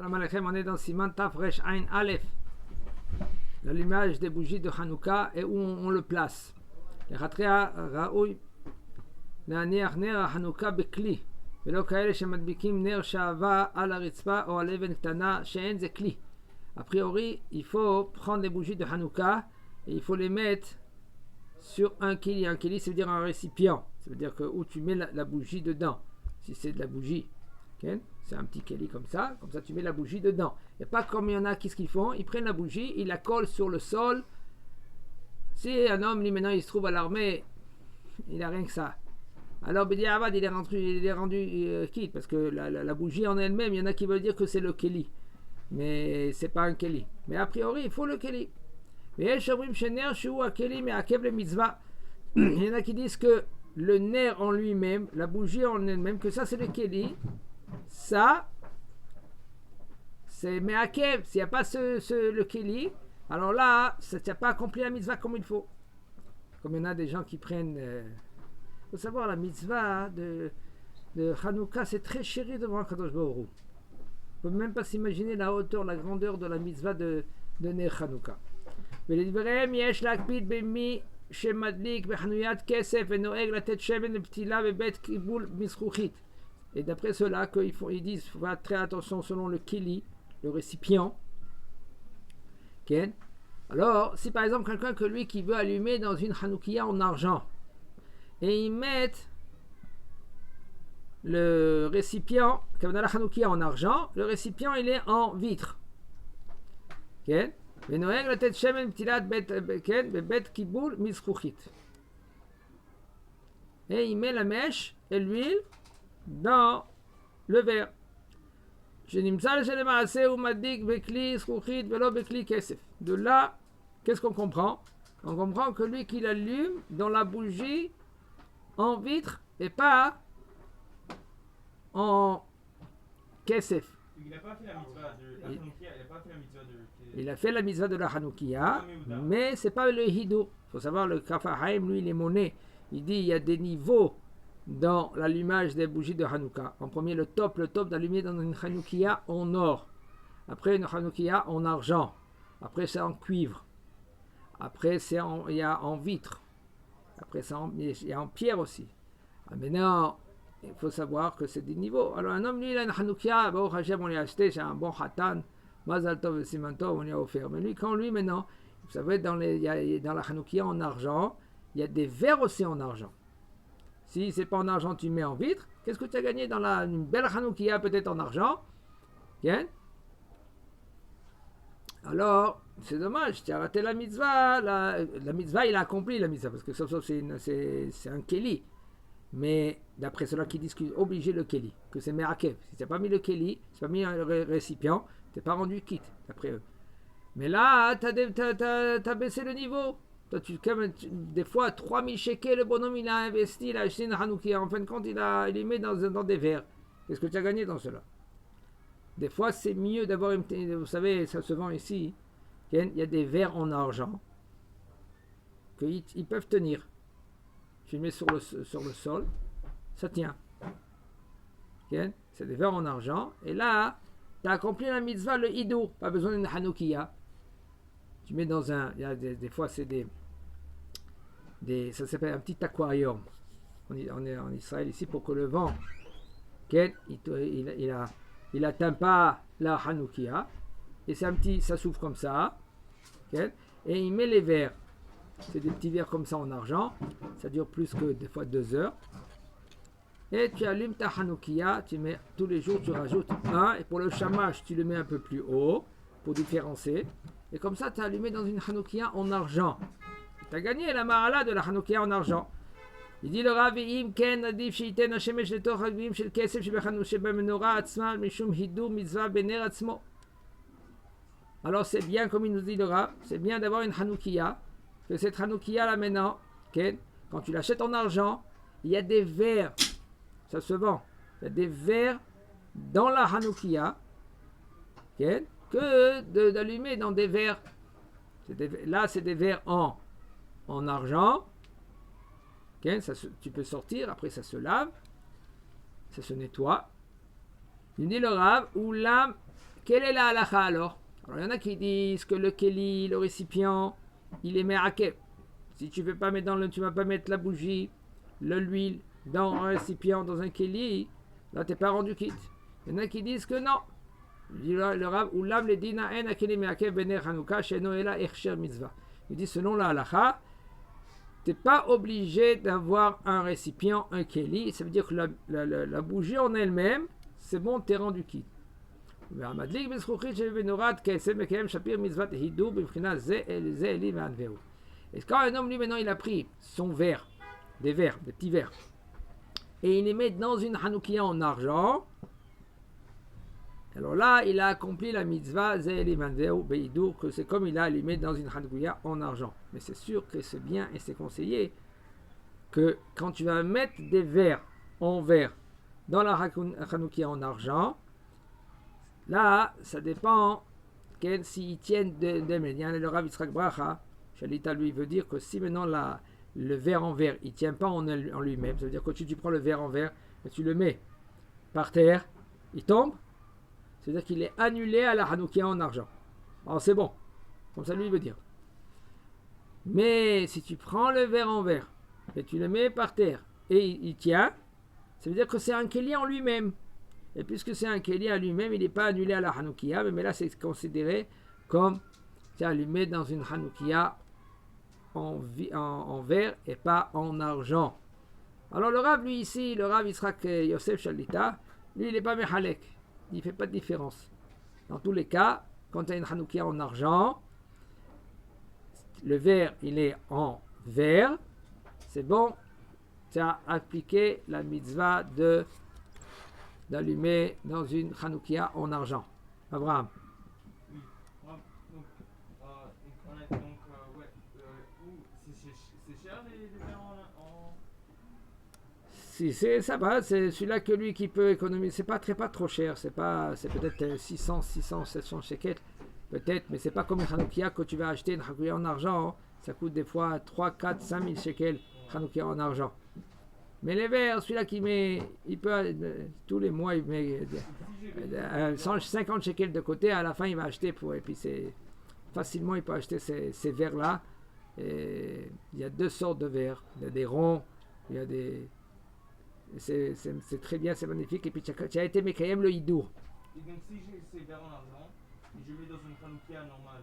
Shalom Aleichem, on est dans Siman Tafresh Ain Aleph, l'allumage des bougies de Hanouka et où on le place. Lechatria Raoui להניח נר החנוכה בכלי ולא כאלה שמדביקים נר שעבה על הרצפה או על אבן קטנה שאין זה כלי. A priori, il faut prendre les bougies de Hanouka et il faut les mettre sur un kili. Un kili, ça veut dire un récipient. Ça veut dire que où tu mets la bougie dedans. Si c'est de la bougie, okay? C'est un petit kili comme ça tu mets la bougie dedans. Et pas comme il y en a, qu'est-ce qu'ils font? Ils prennent la bougie, ils la collent sur le sol. Si un homme, lui maintenant, il se trouve à l'armée, il n'a rien que ça. Alors Bediavad, il est rendu quitte, parce que la bougie en elle-même, il y en a qui veulent dire que c'est le keli. Mais c'est pas un keli. Mais a priori, il faut le keli. Il y en a qui disent que le nerf en lui-même, la bougie en elle-même, que ça c'est le keli. Ça, c'est me'akev. S'il n'y a pas le keli, alors là, ça n'a pas accompli la mitzvah comme il faut. Comme il y en a des gens qui prennent... Il faut savoir, la mitzvah de Hanouka, c'est très chéri devant Kadosh Baruch Hu. On ne peut même pas s'imaginer la hauteur, la grandeur de la mitzvah de Ner Hanouka. ולדבריהם יש להקפיד במי שמדליק בחנוית כסף ונוהג לתת שמן לפתילה בבית קיבול מזכוכית. Et d'après cela, ils disent qu'il faut faire très attention selon le keli, le récipient. Okay. Alors, si par exemple quelqu'un que lui qui veut allumer dans une Hanoukia en argent, et ils mettent le récipient, comme dans la Hanoukia en argent, le récipient il est en vitre. Okay. Et il met la mèche et l'huile dans le verre. De là, qu'est-ce qu'on comprend? On comprend que lui qui l'allume dans la bougie en vitre et pas en kesef. Il n'a pas fait la mitzvah de la Hanoukia, il a fait la mitzvah de la Hanoukia, mais c'est pas le hidour. Il faut savoir, le Kaf HaChaim, lui, il est monnaie. Il dit il y a des niveaux dans l'allumage des bougies de Hanouka. En premier, le top d'allumer dans une Hanoukia en or. Après, une Hanoukia en argent. Après, c'est en cuivre. Après, il y a en vitre. Après, il y a en pierre aussi. Maintenant, il faut savoir que c'est des niveaux. Alors, un homme, lui, il a une Hanoukia, bon, on l'a acheté, c'est un bon Hatan, Mazal Tov et Siman Tov, on lui a offert. Mais lui, maintenant, vous savez, dans la Hanoukia en argent, il y a des verres aussi en argent. Si c'est pas en argent, tu mets en vitre. Qu'est-ce que tu as gagné dans une belle Hanoukia, peut-être en argent? Bien. Alors, c'est dommage, tu as raté la mitzvah. La mitzvah, il a accompli la mitzvah, parce que sauf c'est un keli. Mais d'après ceux-là qui disent qu'il est obligé le keli, que c'est me'akev. Si tu n'as pas mis le keli, si tu n'as pas mis un récipient, tu n'es pas rendu quitte, d'après eux. Mais là, tu as baissé le niveau. Toi, des fois, 3000 shekels, le bonhomme, il a investi, il a acheté une Hanoukia. En fin de compte, il les met dans des verres. Qu'est-ce que tu as gagné dans cela? Des fois, c'est mieux d'avoir une... Vous savez, ça se vend ici. Il y a des verres en argent qu'ils peuvent tenir. Tu le mets sur le sol, ça tient. C'est des verres en argent. Et là, tu as accompli la mitzvah, le hidour. Pas besoin d'une Hanoukia. Tu mets dans un... Il y a des fois, c'est ça s'appelle un petit aquarium. On est en Israël ici pour que le vent, il n'atteint pas la Hanoukia. Et c'est ça s'ouvre comme ça. Et il met les verres. C'est des petits verres comme ça en argent. Ça dure plus que des fois 2 heures. Et tu allumes ta Hanoukia. Tu mets tous les jours, tu rajoutes un. Et pour le shamash, tu le mets un peu plus haut pour différencier. Et comme ça, tu as allumé dans une Hanoukia en argent. Tu as gagné la mahala de la Hanoukia en argent. Il dit le Rav, im ken adif sheiten hashemesh letoch hagvim shel kesef shebemenora atzma mishum hidur mitzvah bener atzmo. Alors c'est bien, comme il nous dit le Rav, c'est bien d'avoir une Hanoukia. Que cette Hanoukia là maintenant, quand tu l'achètes en argent, il y a des verres, ça se vend, il y a des verres dans la Hanoukia, que d'allumer dans des verres. Là, c'est des verres en argent. Tu peux sortir, après ça se lave, ça se nettoie. Il dit le Rav, ou l'âme quelle est la halakha alors? Alors il y en a qui disent que le keli, le récipient, il est me'akev. Si tu ne vas pas mettre la bougie, l'huile dans un récipient, dans un keli, là tu n'es pas rendu quitte. Il y en a qui disent que non. Le Rav Ulam le dina en akeli me'akev bener Hanouka sheno ela echsher mitzvah. Il dit selon la halakha, tu n'es pas obligé d'avoir un récipient, un keli. Ça veut dire que la bougie en elle-même, c'est bon, tu es rendu quitte. Et quand un homme, lui, maintenant, il a pris son verre, des petits verres, et il les met dans une hanoukia en argent, alors là, il a accompli la mitzvah, que c'est comme il a allumé dans une hanoukia en argent. Mais c'est sûr que c'est bien et c'est conseillé que quand tu vas mettre des verres en verre dans la hanoukia en argent, là, ça dépend s'ils tiennent d'eux-mêmes. Le Rav Yitzhak Bracha, Shalita, lui, veut dire que si maintenant le verre en verre, il ne tient pas en lui-même, ça veut dire que tu prends le verre en verre et tu le mets par terre, il tombe, c'est-à-dire qu'il est annulé à la Hanoukia en argent. Alors c'est bon, comme ça lui veut dire. Mais si tu prends le verre en verre et tu le mets par terre et il tient, ça veut dire que c'est un keli en lui-même. Et puisque c'est un keli à lui-même, il n'est pas annulé à la Hanoukia, mais là c'est considéré comme c'est allumé dans une Hanoukia en verre et pas en argent. Alors le Rav, lui ici, le Rav Yitzhak Yosef Shalita, lui il n'est pas Mehalek, il ne fait pas de différence. Dans tous les cas, quand tu as une Hanoukia en argent, le verre il est en verre, c'est bon, tu as appliqué la mitzvah d'allumer dans une Hanoukia en argent. Abraham. C'est cher les verres en... Si c'est ça va, c'est celui-là que lui qui peut économiser. C'est pas trop cher, c'est peut-être 600, 700 shekels, peut-être, mais c'est pas comme une Hanoukia que tu vas acheter une Hanoukia en argent. Ça coûte des fois 3, 4, 5 000 shekels Hanoukia en argent. Mais les verres, celui-là qui met, il peut tous les mois il met 150 shekels de côté. À la fin, il va acheter et puis facilement il peut acheter ces verres-là. Et il y a deux sortes de verres. Il y a des ronds, il y a des. C'est très bien, c'est magnifique. Et puis tu as été Mekayem le hidour. Et donc si j'ai ces verres en argent, et je mets dans une Hanoukia normale.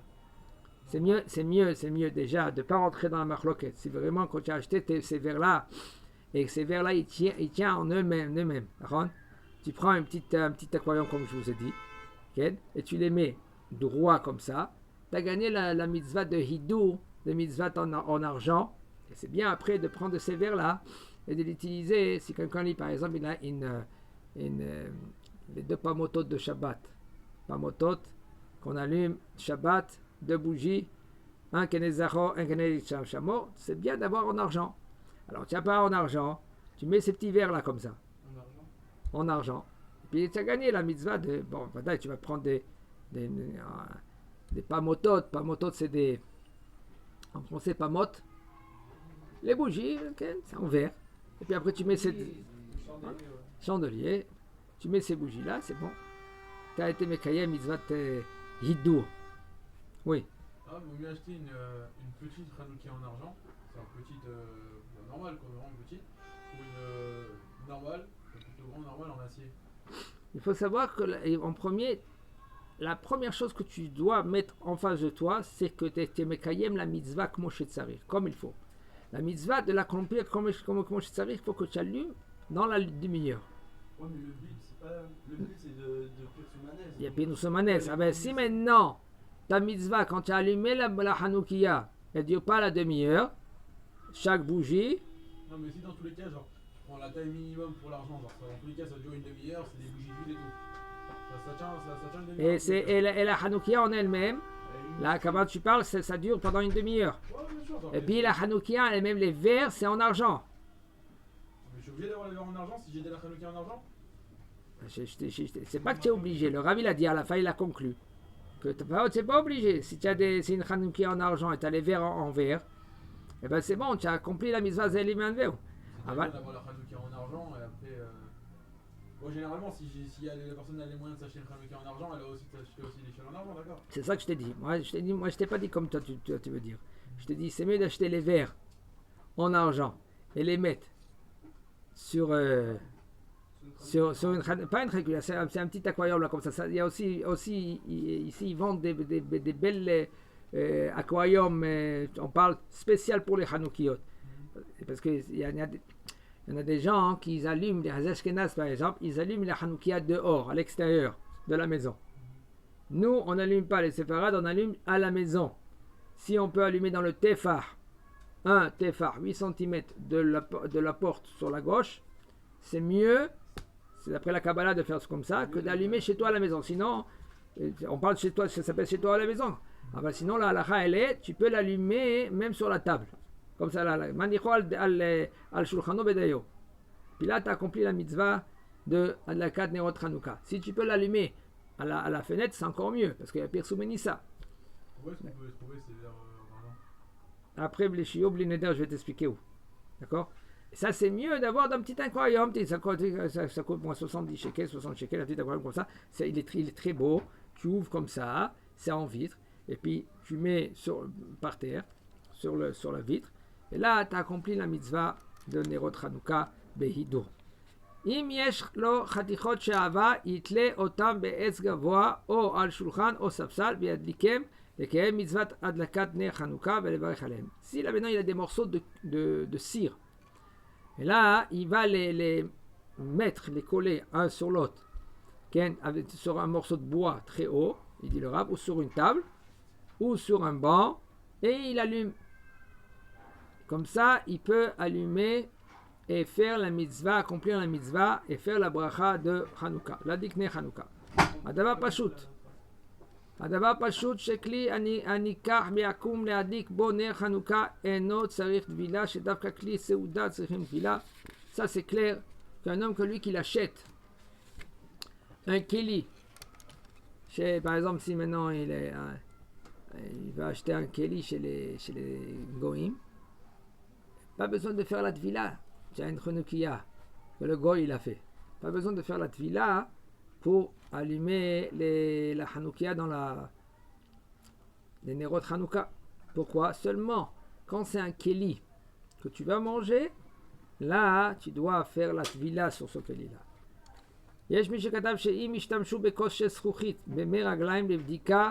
C'est mieux déjà de ne pas rentrer dans la marloquette. Si vraiment quand tu as acheté ces verres-là, et que ces verres-là, ils tiennent en eux-mêmes. Tu prends un petit aquarium comme je vous ai dit, okay, et tu les mets droit comme ça. Tu as gagné la mitzvah de hidour, de mitzvah en argent. Et c'est bien après de prendre ces verres-là et de l'utiliser. Si quelqu'un lit, par exemple, il a les deux pamotot de Shabbat. Pamotot qu'on allume Shabbat, deux bougies, un kenezacho, un kenezachamo. C'est bien d'avoir en argent. Alors tu n'as pas en argent, tu mets ces petits verres-là comme ça. En argent. Et puis tu as gagné la mitzvah de. Bon, tu vas prendre des pamotot. Pamotot, c'est des. En français, pamot. Les bougies, okay, c'est en verre. Et puis après, tu mets ces. Chandelier. Tu mets ces bougies-là, c'est bon. Tu as été mekayem mitzvah hidour. Oui. Ah, il vaut mieux acheter une petite Hanoukia en argent. C'est une petite. Normale, quoi, vraiment petite. Ou une normale, plutôt grande normale en acier. Il faut savoir que en premier, la première chose que tu dois mettre en face de toi, c'est que tu es mekayem la mitzvah comme il faut. La mitzvah de l'accomplir comme il faut que tu allumes dans la demi-heure. Ouais, mais le but c'est de Pirsoumanès. Il y a Pirsoumanès. Ah ben si maintenant, ta mitzvah, quand tu as allumé la Hanoukia, elle ne dure pas la demi-heure, chaque bougie. Non, mais si dans tous les cas, genre, tu prends la taille minimum pour l'argent, genre, dans tous les cas, ça dure une demi-heure, c'est des bougies d'huile et tout. Ça tient une demi-heure. Et la Hanoukia en elle-même, là, comment tu parles, ça dure pendant une demi-heure. Ouais, bien sûr. Et puis la Hanoukia elle-même, les verres, c'est en argent. Mais je suis obligé d'avoir les verres en argent si j'ai de la Hanoukia en argent? C'est pas que tu es obligé. Le Rav il a dit à la fin, il a conclu que tu n'es pas obligé. Si tu as c'est une Hanoukia en argent et tu as les verres en verre, et ben c'est bon, tu as accompli la mitzvah Zélim Anveu. C'est d'avoir la Hanoukia en argent et après. Bon, généralement, si la personne a les moyens de s'acheter une Hanouka en argent, elle a aussi acheté aussi l'échelle en argent, d'accord? C'est ça que je t'ai dit. Moi, je t'ai pas dit comme toi, tu veux dire. Je t'ai dit, c'est mieux d'acheter les verres en argent et les mettre sur une, pas une Hanouka, c'est un petit aquarium là comme ça. Il y a aussi ici ils vendent des belles aquariums. On parle spécial pour les Hanoukiyot. Parce qu'il y en a des gens qui allument, les Ashkenaz par exemple, ils allument la Hanoukia dehors, à l'extérieur de la maison. Nous, on n'allume pas les séfarades, on allume à la maison. Si on peut allumer dans le Tefar, un Tefar 8 cm de la porte sur la gauche, c'est mieux, c'est d'après la Kabbalah de faire comme ça, que d'allumer chez toi à la maison. Sinon, on parle chez toi, ça s'appelle chez toi à la maison. Sinon, la halakha, elle est, tu peux l'allumer même sur la table. Comme ça, là, manicho al shulchano bedayo. Puis là, tu as accompli la mitzvah de adlakat nerot Hanouka. Si tu peux l'allumer à la fenêtre, c'est encore mieux, parce qu'il y a Pirsou Menissa. Où est-ce qu'on peut les trouver ces verres d'argent? Après, les chiots, les neder, je vais t'expliquer où. D'accord? Et ça, c'est mieux d'avoir d'un petit aquarium. Ça coûte moins 70 shekels, 60 shekels, un petit aquarium comme ça. Il est très beau. Tu ouvres comme ça, c'est en vitre. Et puis, tu mets par terre, sur la vitre. Et là, tu as accompli la mitzvah de Nerot Hanouka Behidur. Im yesh lo chatichot she'ava yitle otam be'etz gavoa o al shulchan o sapsal v'yadlikem lekehem mitzvat adlakat ner Hanouka ve'levarech alehem. Si là maintenant il a des morceaux de cire, et là il va les mettre, les coller un sur l'autre, sur un morceau de bois très haut, il dit le rab, ou sur une table, ou sur un banc, et il allume. Comme ça, il peut allumer et faire la mitzvah, accomplir la mitzvah et faire la bracha de Hanouka, la dikne Hanouka. Adava pashut. Adava pashut shekli anikach be'akum le'adik bo ner Hanouka eno tzarich tvila shedavka kli seuda tzarichim tvila. Ça c'est clair qu'un homme que lui qui l'achète un keli, par exemple si maintenant il va acheter un keli chez les goïm, pas besoin de faire la tvila. Il y a une Hanoukia que le goy il a fait. Pas besoin de faire la tvila pour allumer la Hanoukia dans les Nerot Hanouka. Pourquoi? Seulement quand c'est un keli que tu vas manger, là tu dois faire la tvila sur ce keli là. יש מי שכתב שאם ישתמשו בכוס של זכוכית במי רגליים לבדיקה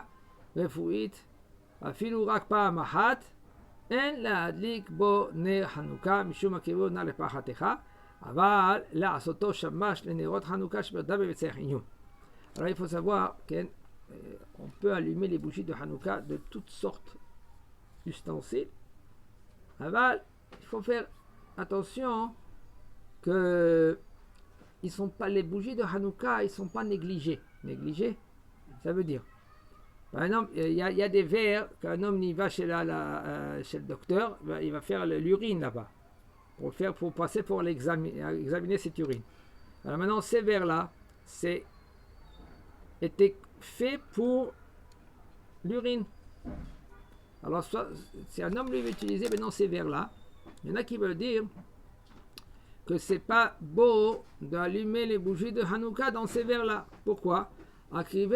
רפואית אפילו רק פעם אחת, אין להדליק בו נר חנוכה משום הקירוב נר לפחתך, אבל לעשותו שמש לנרות חנוכה שברדה בבצע עיון. Alors il faut savoir qu'on peut allumer les bougies de Hanouka de toutes sortes d'ustensiles. Aval, il faut faire attention que les bougies de Hanouka, ils ne sont pas négligées. Négligées, ça veut dire. Par exemple, il y a des verres qu'un homme y va chez le docteur, il va faire l'urine là-bas, pour examiner cette urine. Alors maintenant, ces verres-là, étaient faits pour l'urine. Alors, si un homme lui veut utiliser maintenant ces verres-là, il y en a qui veulent dire que c'est pas beau d'allumer les bougies de Hanouka dans ces verres-là. Pourquoi? Qu'est-ce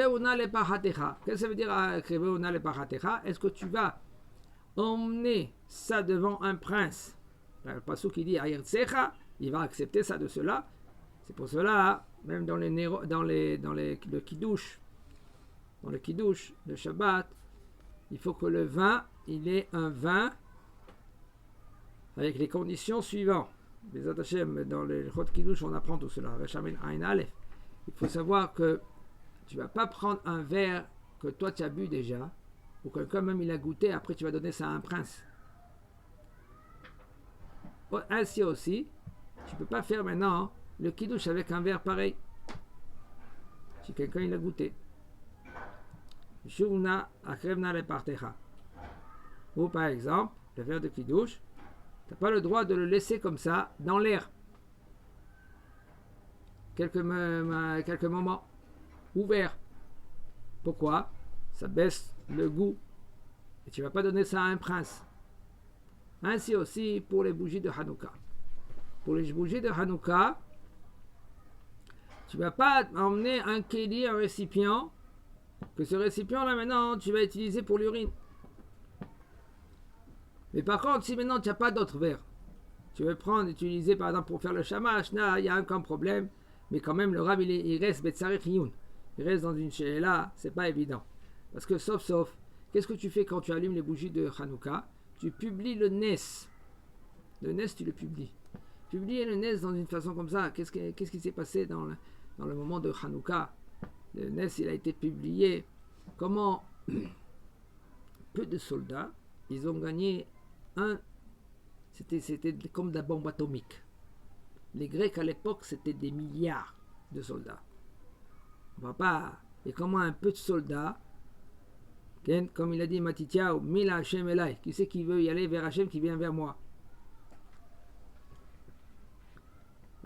que ça veut dire Est-ce que tu vas emmener ça devant un prince? Le passage qui dit il va accepter ça de cela. C'est pour cela, même dans le kiddush, de Shabbat, il faut que le vin, il est un vin avec les conditions suivantes. Les attachés dans les Chot Kiddush, on apprend tout cela. Il faut savoir que tu ne vas pas prendre un verre que toi tu as bu déjà, ou quelqu'un même il a goûté, après tu vas donner ça à un prince. Ainsi aussi, tu ne peux pas faire maintenant le Kiddush avec un verre pareil. Si quelqu'un il a goûté. Ou par exemple, le verre de Kiddush, tu n'as pas le droit de le laisser comme ça dans l'air. Quelques moments. Ouvert. Pourquoi? Ça baisse le goût. Et tu ne vas pas donner ça à un prince. Ainsi aussi pour les bougies de Hanouka. Pour les bougies de Hanouka, Tu ne vas pas emmener un kéli, un récipient, que ce récipient-là, maintenant, tu vas utiliser pour l'urine. Mais par contre, si maintenant, tu n'as pas d'autre verre, tu veux prendre, utiliser, par exemple, pour faire le shamash, il y a aucun problème, mais quand même, le rab, il reste betzarech iyun. Il reste dans une she'ela, c'est pas évident. Parce que, sauf, qu'est-ce que tu fais quand tu allumes les bougies de Hanouka? Tu publies le Nes. Le Nes, tu le publies. Publier le Nes dans une façon comme ça, qu'est-ce qui s'est passé dans le moment de Hanouka? Le Nes, il a été publié. Comment peu de soldats, ils ont gagné c'était comme de la bombe atomique. Les Grecs à l'époque, c'était des milliards de soldats. On va pas. Et comment un peu de soldats, comme il a dit Matityahu, Mila Hashem Elai, qui c'est qui veut y aller vers Hashem, qui vient vers moi?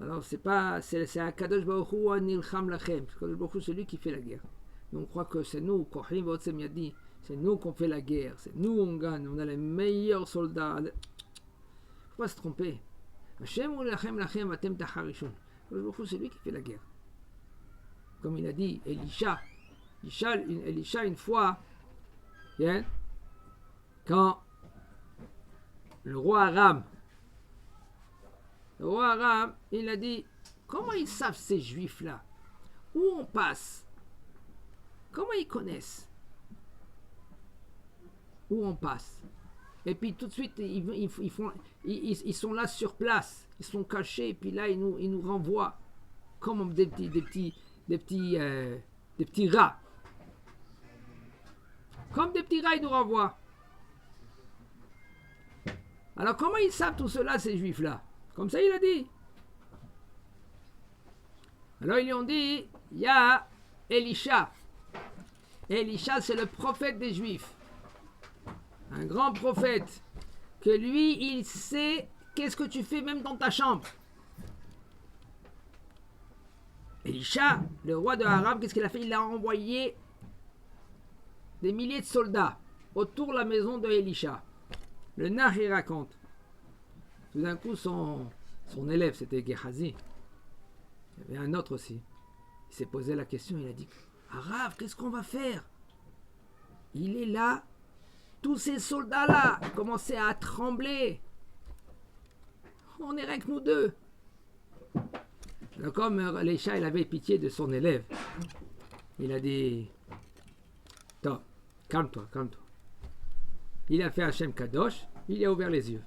Alors c'est un Kadosh Baruch Hu Nilcham Lachem. Kadosh Baruch Hu, c'est lui qui fait la guerre. Mais on croit que c'est nous, Kohim Votsem Yadi, c'est nous qu'on fait la guerre, c'est nous on gagne, on a les meilleurs soldats. Il ne faut pas se tromper. Hashem ou Lachem Lachem Atem Tacharishun. Kadosh Baruch Hu, c'est lui qui fait la guerre. Comme il a dit Elisha une fois, quand le roi Aram, il a dit, comment ils savent ces juifs-là? Où on passe? Comment ils connaissent où on passe? Et puis tout de suite, ils sont là sur place, ils sont cachés, et puis là, ils nous renvoient comme des petits rats. Comme des petits rats, ils nous renvoient. Alors comment ils savent tout cela, ces juifs-là? Comme ça, il a dit. Alors ils lui ont dit, il y a Elisha. Elisha, c'est le prophète des Juifs. Un grand prophète. Que lui, il sait qu'est-ce que tu fais même dans ta chambre. Elisha, le roi de Aram, qu'est-ce qu'il a fait? Il a envoyé des milliers de soldats autour de la maison de Elisha. Le Nach, il raconte. Tout d'un coup, son élève, c'était Gehazi. Il y avait un autre aussi. Il s'est posé la question, il a dit, Arav, qu'est-ce qu'on va faire? Il est là, tous ces soldats-là commençaient à trembler. On n'est rien que nous deux. Alors, comme Elisha, il avait pitié de son élève, il a dit, attends, calme-toi. Il a fait Hashem Kadosh, il a ouvert les yeux.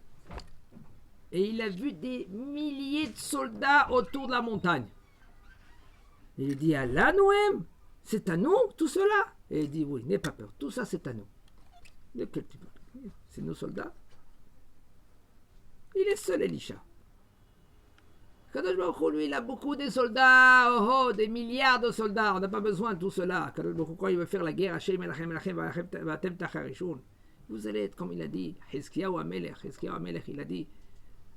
Et il a vu des milliers de soldats autour de la montagne. Il dit, Allah Noëm, c'est à nous tout cela? Et il dit, oui, n'aie pas peur, tout ça c'est à nous. De quel type? C'est nos soldats. Il est seul, Elisha. Kadosh Baruch Hu, lui, il a beaucoup de soldats, des milliards de soldats. On n'a pas besoin de tout cela. Kadosh Baruch Hu, quand il veut faire la guerre, Hashem Elachem Vatem Tacharishun. Vous allez être comme il a dit, Hizkiyahu Amelech, il a dit,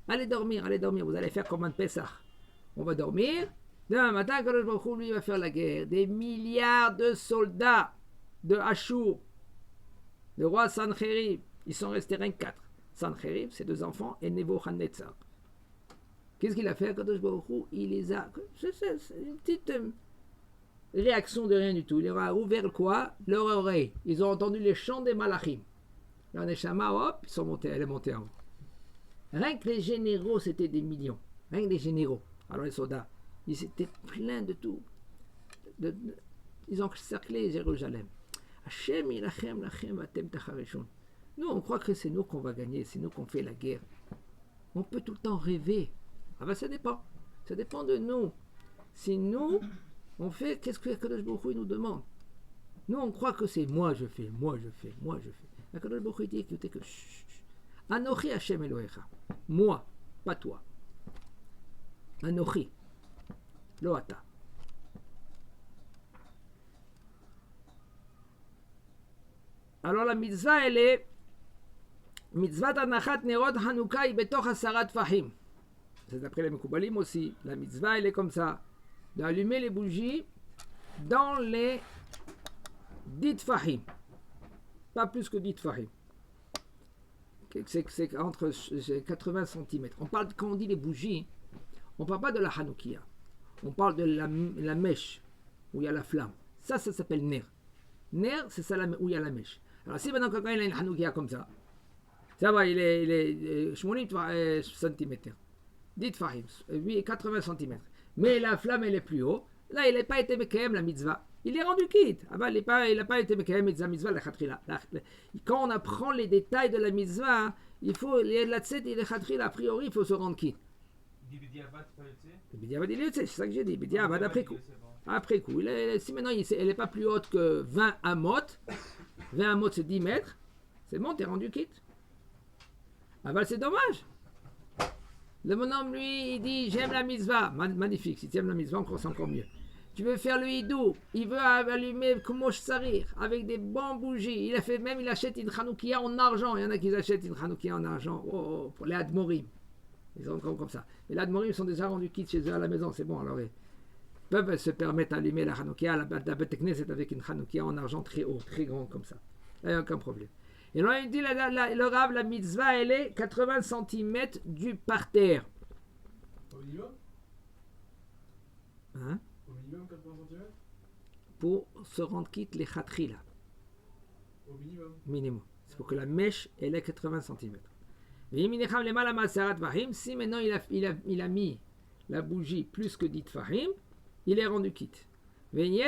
allez dormir, vous allez faire comme un Pessah. On va dormir. Demain matin, Kadosh Baruch Hu, lui, va faire la guerre. Des milliards de soldats de Ashur, le roi Sanchérib, ils sont restés rien que 4. Sanchérib, ses 2 enfants, et Nebuchadnezzar. Qu'est-ce qu'il a fait, Kadosh Baruch Hu? Il les a. C'est une petite réaction de rien du tout. Il leur a ouvert quoi? Leur oreille. Ils ont entendu les chants des Malachim. La Neshama, hop, elle est montée en haut. Rien que les généraux, c'était des millions. Rien que les généraux. Alors les soldats, ils étaient pleins de tout. Ils ont encerclé Jérusalem. Hashem ilachem lachem atem tacharishun. Nous, on croit que c'est nous qu'on va gagner, c'est nous qu'on fait la guerre. On peut tout le temps rêver. Ah ben ça dépend. Ça dépend de nous. Si nous, on fait, qu'est-ce que Kadosh Baruch Hu nous demande? Nous, on croit que c'est moi je fais. Kadosh Baruch Hu dit que Anochi Hashem Elohecha. Moi, pas toi. Anochi. Lo ata. Alors la mitzvah, elle est mitzvah d'anachat nerot Hanouka היא בתוך 10 טפחים. C'est d'après les Mekoubalim aussi. La mitzvah, elle est comme ça. D'allumer les bougies dans les 10 tfahim. Pas plus que 10 tfahim. C'est entre 80 cm. On parle, quand on dit les bougies, on ne parle pas de la Hanoukia. On parle de la mèche, où il y a la flamme. Ça s'appelle ner. Ner, c'est ça où il y a la mèche. Alors si maintenant quelqu'un il a une hanoukia comme ça va, il est 80 cm. 10 fahim, 80 cm. Mais la flamme elle est plus haut. Là, il n'a pas été mekayem la mitzvah. Il est rendu quitte. Ah ben, il n'a pas été mekayem la mitzvah la khatrila. Quand on apprend les détails de la mitzvah, il faut, la tzet et la khatrila, a priori, il faut se rendre quitte. Bidiavad, Il est c'est ça que j'ai dit. Bidiavad, après coup. Après coup. Si maintenant, elle n'est pas plus haute que 20 amot, 20 amot, c'est 10 mètres, c'est bon, tu es rendu quitte. Ah ben, c'est dommage. Le bonhomme, lui, il dit j'aime la mitzvah. Magnifique, si tu aimes la mitzvah, c'est encore mieux. Tu veux faire le hidou, il veut allumer Kumosh Sarir avec des bonnes bougies. Il achète une Hanoukia en argent. Il y en a qui achètent une Hanoukia en argent pour les Admorim. Ils sont comme ça. Et les Admorim sont déjà rendus quittes chez eux à la maison, c'est bon. Alors ils peuvent se permettre d'allumer la Hanoukia, la Beth Knesset avec une Hanoukia en argent très haut, très grande comme ça. Il n'y a aucun problème. Et là, il dit le Rav, la mitzvah, elle est 80 cm du parterre. Au minimum Hein? Au minimum 80 cm Pour se rendre quitte les khatrila. Au minimum. Minimum. C'est pour que la mèche, elle est 80 cm. Si maintenant il a mis la bougie plus que 10 fahim, il est rendu quitte. Et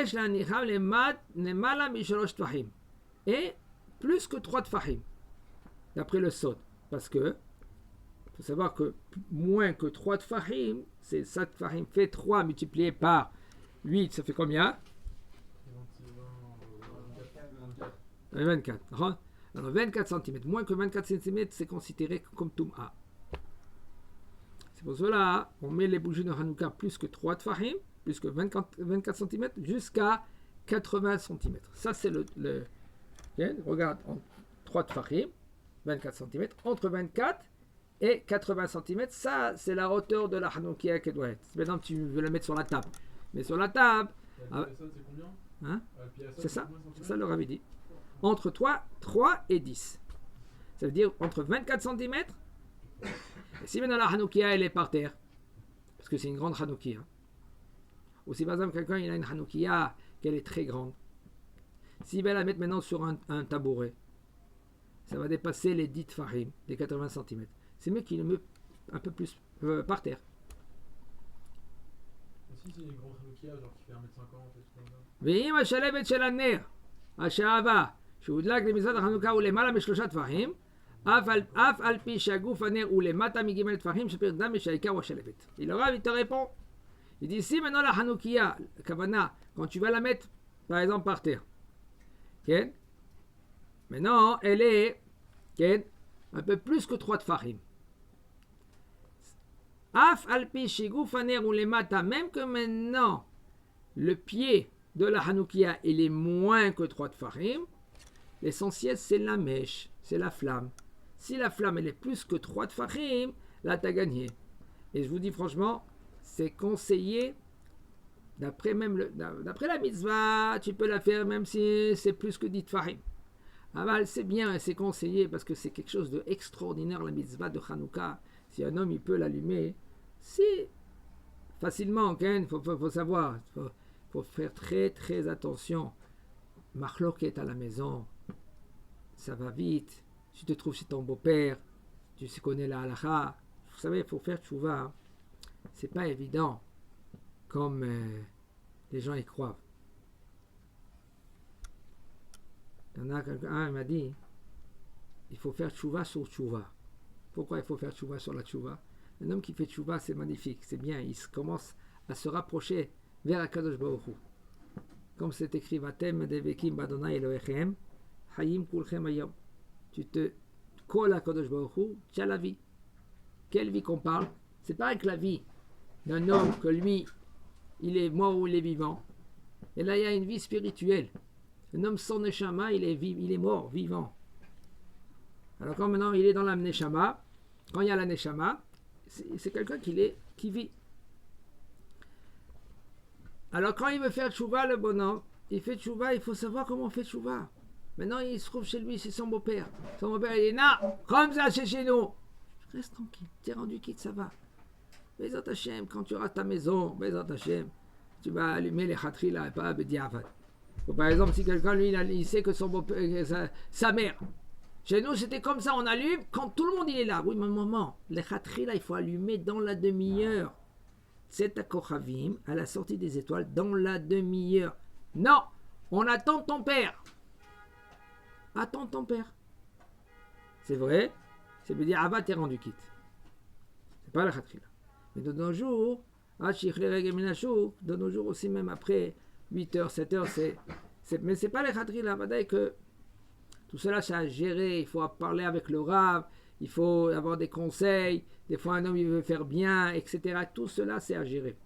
plus que 3 tfahim, d'après le sod. Parce que, il faut savoir que moins que 3 tfahim, c'est 7 tfahim fait 3 multiplié par 8, ça fait combien? 24. Alors 24 cm. Moins que 24 cm, c'est considéré comme Tum'a. C'est pour cela on met les bougies de Hanouka plus que 3 tfahim, plus que 24 cm, jusqu'à 80 cm. Ça, c'est le regarde, 3 tfahim, 24 cm, entre 24 et 80 cm, ça, c'est la hauteur de la Hanoukia qui doit être. Maintenant, tu veux la mettre sur la table. Mais sur la table... c'est combien? Hein? C'est ça le Rav dit. Entre 3 et 10. Ça veut dire entre 24 cm. Et si maintenant la Hanoukia elle est par terre, parce que c'est une grande Hanoukia, ou si par exemple quelqu'un il a une Hanoukia qu'elle est très grande, s'il va la mettre maintenant sur un tabouret, ça va dépasser les 10 tfahim, les 80 cm. C'est mieux qu'il le met un peu plus par terre. Si c'est une grande Hanoukia, genre qui fait 1m50 et tout comme ça. ואם השלבת של הנר, השעבה, שהודלק למצוות החנוכה הוא למעלה משלושה טפחים, אף על פי שהגוף הנר הוא למטה מג' טפחים, שפיר דמי שהעיקר הוא השלבת. Et le Rav, il te répond, il dit, si maintenant la Hanoukia, Kavana, quand tu vas la mettre, par exemple, par terre, okay? Maintenant, elle est okay, un peu plus que 3 tfahim. Af al pi shiguf haner ou les mata, même que maintenant le pied de la Hanoukia il est moins que 3 tfahim, l'essentiel c'est la mèche, c'est la flamme. Si la flamme elle est plus que 3 tfahim, là tu as gagné. Et je vous dis franchement, c'est conseillé, d'après la mitzvah, tu peux la faire même si c'est plus que 10 tfahim. Ah, c'est bien, c'est conseillé parce que c'est quelque chose d'extraordinaire la mitzvah de Hanouka. Si un homme il peut l'allumer, si facilement, il faut savoir, il faut faire très très attention. Marloquet à la maison, ça va vite. Tu te trouves chez ton beau-père, tu connais la halakha. Vous savez, il faut faire tchouva. C'est pas évident comme les gens y croient. Il y en a quelqu'un qui m'a dit il faut faire tchouva sur tchouva. Pourquoi il faut faire tchouva sur la tchouva? Un homme qui fait tchouva, c'est magnifique, c'est bien, il commence à se rapprocher vers Akadosh Baruch Hu. Comme c'est écrit Vatem devekim badonai Elohechem hayim kulchem hayom. Tu te colles à Akadosh Baruch Hu, tu as la vie. Quelle vie qu'on parle? C'est pas avec la vie d'un homme que lui, il est mort ou il est vivant. Et là, il y a une vie spirituelle. Un homme sans neshama, il est mort, vivant. Alors quand maintenant il est dans la neshama, quand il y a la neshama, c'est quelqu'un qui vit. Alors quand il veut faire tchouva, le bonhomme, il fait tchouva, il faut savoir comment on fait tchouva. Maintenant il se trouve chez lui, c'est son beau-père. Son beau-père il dit non, comme ça c'est chez nous. Reste tranquille, t'es rendu quitte, ça va. Bezat Hashem, quand tu auras ta maison, Bezat Hashem, tu vas allumer les khatrila et pas bediavad. Par exemple, si quelqu'un, lui, il sait que son sa mère, chez nous, c'était comme ça, on allume quand tout le monde il est là. Oui, mais maman, les khatrila, il faut allumer dans la demi-heure. C'est à Kochavim, à la sortie des étoiles, dans la demi-heure. Non, on attend ton père. Attends ton père. C'est vrai, c'est veut dire Abba t'es rendu quitte. C'est pas la khatrila. Mais de nos jours, de nos jours aussi, même après 8h, 7h, mais c'est pas les khatrila. Que tout cela, c'est à gérer. Il faut parler avec le Rav, il faut avoir des conseils. Des fois, un homme, il veut faire bien, etc. Tout cela, c'est à gérer.